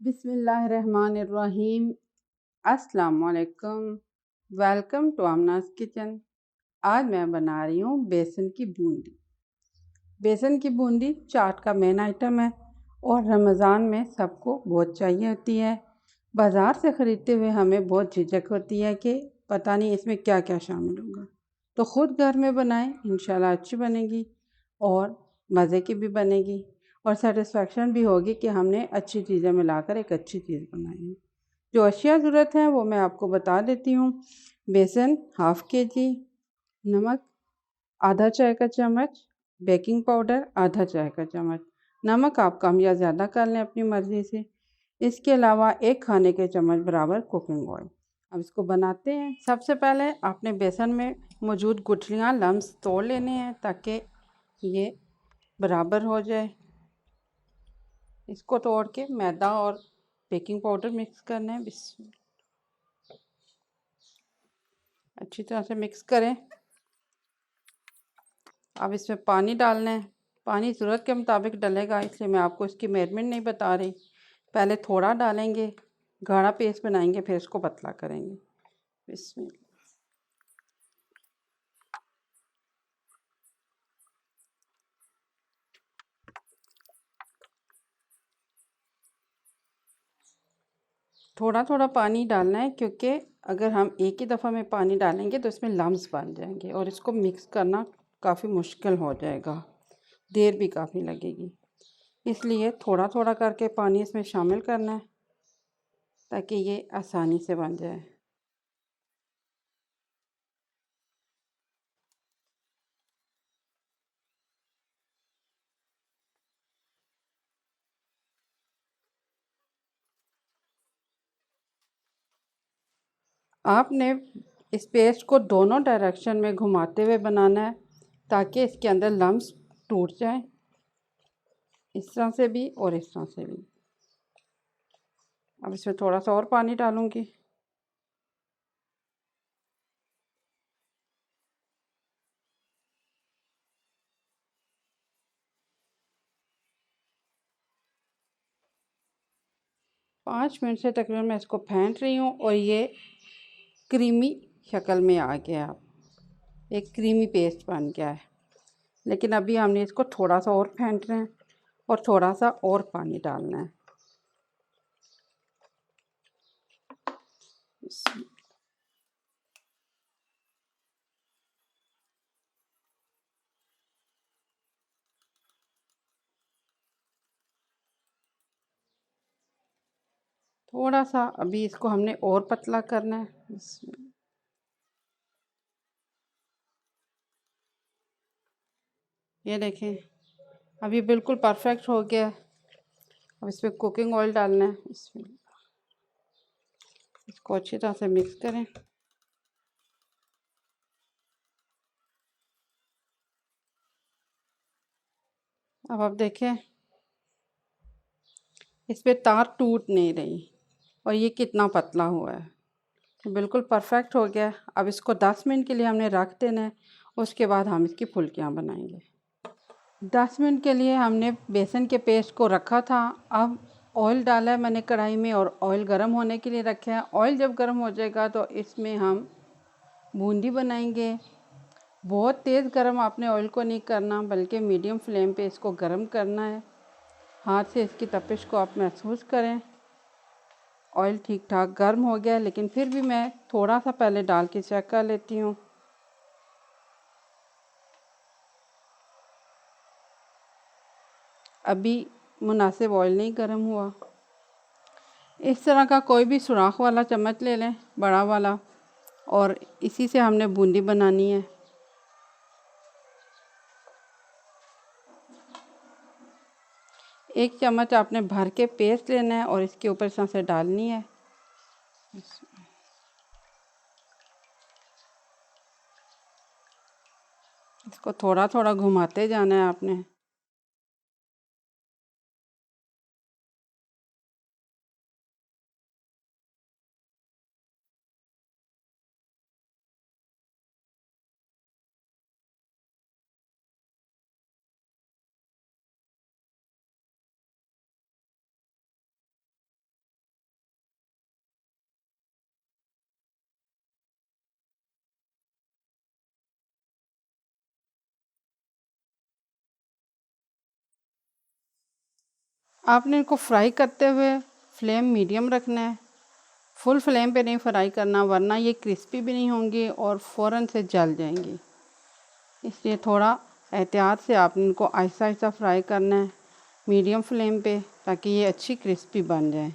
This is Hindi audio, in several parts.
बिस्मिल्लाहिर्रहमानिर्रहीम। अस्सलाम वालेकुम। Welcome to Aamna's kitchen. आज मैं बना रही हूँ बेसन की बूंदी। बेसन की बूंदी चाट का मेन आइटम है और रमज़ान में सबको बहुत चाहिए होती है। बाज़ार से ख़रीदते हुए हमें बहुत झिझक होती है कि पता नहीं इसमें क्या क्या शामिल होगा, तो ख़ुद घर में बनाएं, इंशाल्लाह अच्छी बनेगी और मज़े की भी बनेगी और सेटिस्फेक्शन भी होगी कि हमने अच्छी चीज़ें मिलाकर एक अच्छी चीज़ बनाई है। जो अशिया ज़रूरत है वो मैं आपको बता देती हूँ। बेसन हाफ़ kg, नमक आधा चाय का चम्मच, बेकिंग पाउडर आधा चाय का चम्मच। नमक आप कम या ज़्यादा कर लें अपनी मर्ज़ी से। इसके अलावा 1 खाने के चम्मच बराबर कुकिंग ऑयल। अब इसको बनाते हैं। सबसे पहले आपने बेसन में मौजूद गुठलियाँ लम्स तोड़ लेने हैं ताकि ये बराबर हो जाए। इसको तोड़ के मैदा और बेकिंग पाउडर मिक्स करना है। अच्छी तरह से मिक्स करें। अब इसमें पानी डालना है। पानी ज़रूरत के मुताबिक डलेगा, इसलिए मैं आपको इसकी मेजरमेंट नहीं बता रही। पहले थोड़ा डालेंगे, गाढ़ा पेस्ट बनाएंगे, फिर इसको पतला करेंगे। इसमें थोड़ा थोड़ा पानी डालना है, क्योंकि अगर हम एक ही दफ़ा में पानी डालेंगे तो इसमें लम्स बन जाएंगे और इसको मिक्स करना काफ़ी मुश्किल हो जाएगा, देर भी काफ़ी लगेगी। इसलिए थोड़ा थोड़ा करके पानी इसमें शामिल करना है ताकि ये आसानी से बन जाए। आपने इस पेस्ट को दोनों डायरेक्शन में घुमाते हुए बनाना है ताकि इसके अंदर लम्स टूट जाएं, इस तरह से भी और इस तरह से भी। अब इसमें थोड़ा सा और पानी डालूंगी। पाँच मिनट से तकरीबन मैं इसको फेंट रही हूँ और ये क्रीमी शक्ल में आ गया। एक क्रीमी पेस्ट बन गया है। लेकिन अभी हमने इसको थोड़ा सा और फेंटना है और थोड़ा सा और पानी डालना है। थोड़ा सा अभी इसको हमने और पतला करना है। ये देखें, अब ये बिल्कुल परफेक्ट हो गया। अब इसमें कुकिंग ऑयल डालना है। इसको अच्छी तरह से मिक्स करें। अब आप देखें, इस पे तार टूट नहीं रही और ये कितना पतला हुआ है। बिल्कुल परफेक्ट हो गया। अब इसको 10 मिनट के लिए हमने रख देना है। उसके बाद हम इसकी फुल्कियाँ बनाएंगे। 10 मिनट के लिए हमने बेसन के पेस्ट को रखा था। अब ऑयल डाला है मैंने कढ़ाई में और ऑयल गर्म होने के लिए रखा है। ऑयल जब गर्म हो जाएगा तो इसमें हम बूंदी बनाएंगे। बहुत तेज़ गर्म आपने ऑयल को नहीं करना, बल्कि मीडियम फ्लेम पे इसको गर्म करना है। हाथ से इसकी तपिश को आप महसूस करें। ऑयल ठीक ठाक गर्म हो गया, लेकिन फिर भी मैं थोड़ा सा पहले डाल के चेक कर लेती हूँ। अभी मुनासिब ऑयल नहीं गर्म हुआ। इस तरह का कोई भी सुराख वाला चम्मच ले लें, बड़ा वाला, और इसी से हमने बूंदी बनानी है। एक चम्मच आपने भर के पेस्ट लेना है और इसके ऊपर इस तरह से डालनी है। इसको थोड़ा थोड़ा घुमाते जाना है आपने। आपने इनको फ्राई करते हुए फ्लेम मीडियम रखना है, फुल फ्लेम पे नहीं फ्राई करना, वरना ये क्रिस्पी भी नहीं होंगे और फ़ौरन से जल जाएंगी। इसलिए थोड़ा एहतियात से आपने इनको आहिस्ता आहिस्ता फ्राई करना है मीडियम फ्लेम पे, ताकि ये अच्छी क्रिस्पी बन जाए।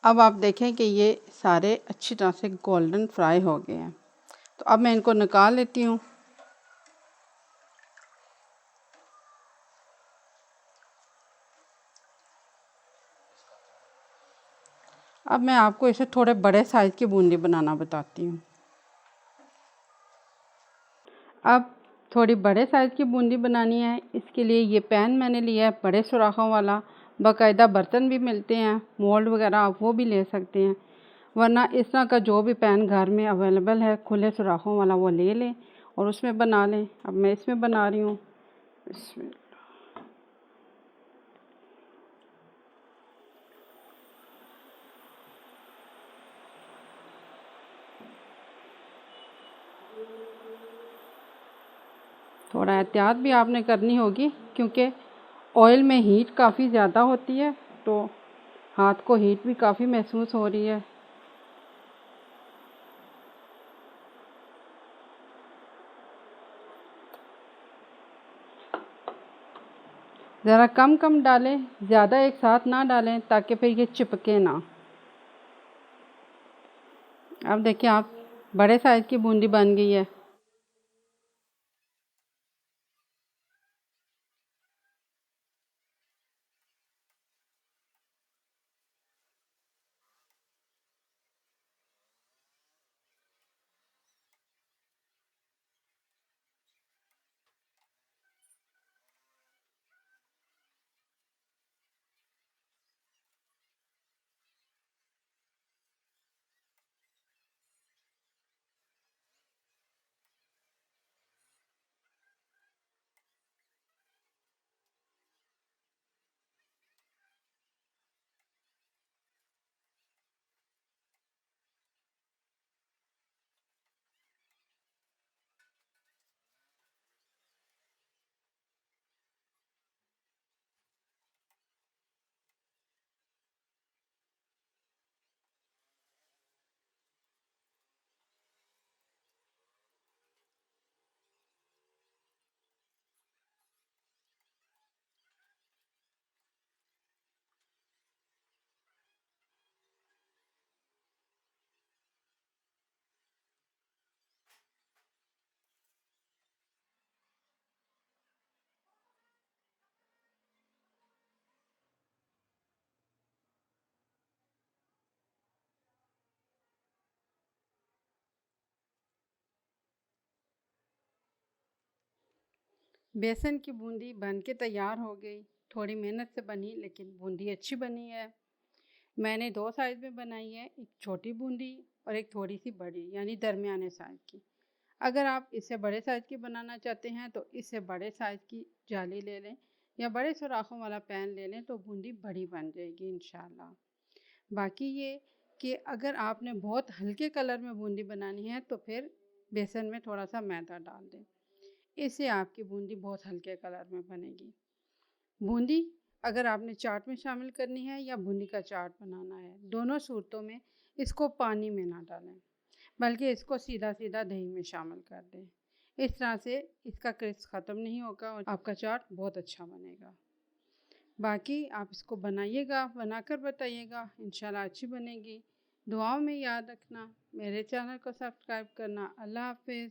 अब आप देखें कि ये सारे अच्छी तरह से गोल्डन फ्राई हो गए हैं, तो अब मैं इनको निकाल लेती हूँ। अब मैं आपको इसे थोड़े बड़े साइज़ की बूंदी बनाना बताती हूँ। अब थोड़ी बड़े साइज़ की बूंदी बनानी है, इसके लिए ये पैन मैंने लिया है बड़े सुराखों वाला। बाकायदा बर्तन भी मिलते हैं, मोल्ड वगैरह आप वो भी ले सकते हैं, वरना इस तरह का जो भी पैन घर में अवेलेबल है खुले सुराखों वाला वो ले लें और उसमें बना लें। अब मैं इसमें बना रही हूँ। इसमें थोड़ा एहतियात भी आपने करनी होगी, क्योंकि ऑयल में हीट काफ़ी ज़्यादा होती है, तो हाथ को हीट भी काफ़ी महसूस हो रही है। ज़रा कम कम डालें, ज़्यादा एक साथ ना डालें, ताकि फिर ये चिपके ना। अब देखिए आप बड़े साइज़ की बूंदी बन गई है। बेसन की बूंदी बन के तैयार हो गई। थोड़ी मेहनत से बनी, लेकिन बूंदी अच्छी बनी है। मैंने दो साइज़ में बनाई है, एक छोटी बूंदी और एक थोड़ी सी बड़ी, यानी दरमियाने साइज़ की। अगर आप इससे बड़े साइज़ की बनाना चाहते हैं तो इससे बड़े साइज़ की जाली ले लें या बड़े सुराखों वाला पैन ले लें, तो बूंदी बड़ी बन जाएगी इंशाल्लाह। बाकी ये कि अगर आपने बहुत हल्के कलर में बूंदी बनानी है तो फिर बेसन में थोड़ा सा मैदा डाल दें, इससे आपकी बूंदी बहुत हल्के कलर में बनेगी। बूंदी अगर आपने चाट में शामिल करनी है या बूंदी का चाट बनाना है, दोनों सूरतों में इसको पानी में ना डालें, बल्कि इसको सीधा सीधा दही में शामिल कर दें। इस तरह से इसका क्रिस्प ख़त्म नहीं होगा और आपका चाट बहुत अच्छा बनेगा। बाकी आप इसको बनाइएगा, बनाकर बताइएगा, इंशाल्लाह अच्छी बनेगी। दुआओं में याद रखना, मेरे चैनल को सब्सक्राइब करना। अल्लाह हाफिज़।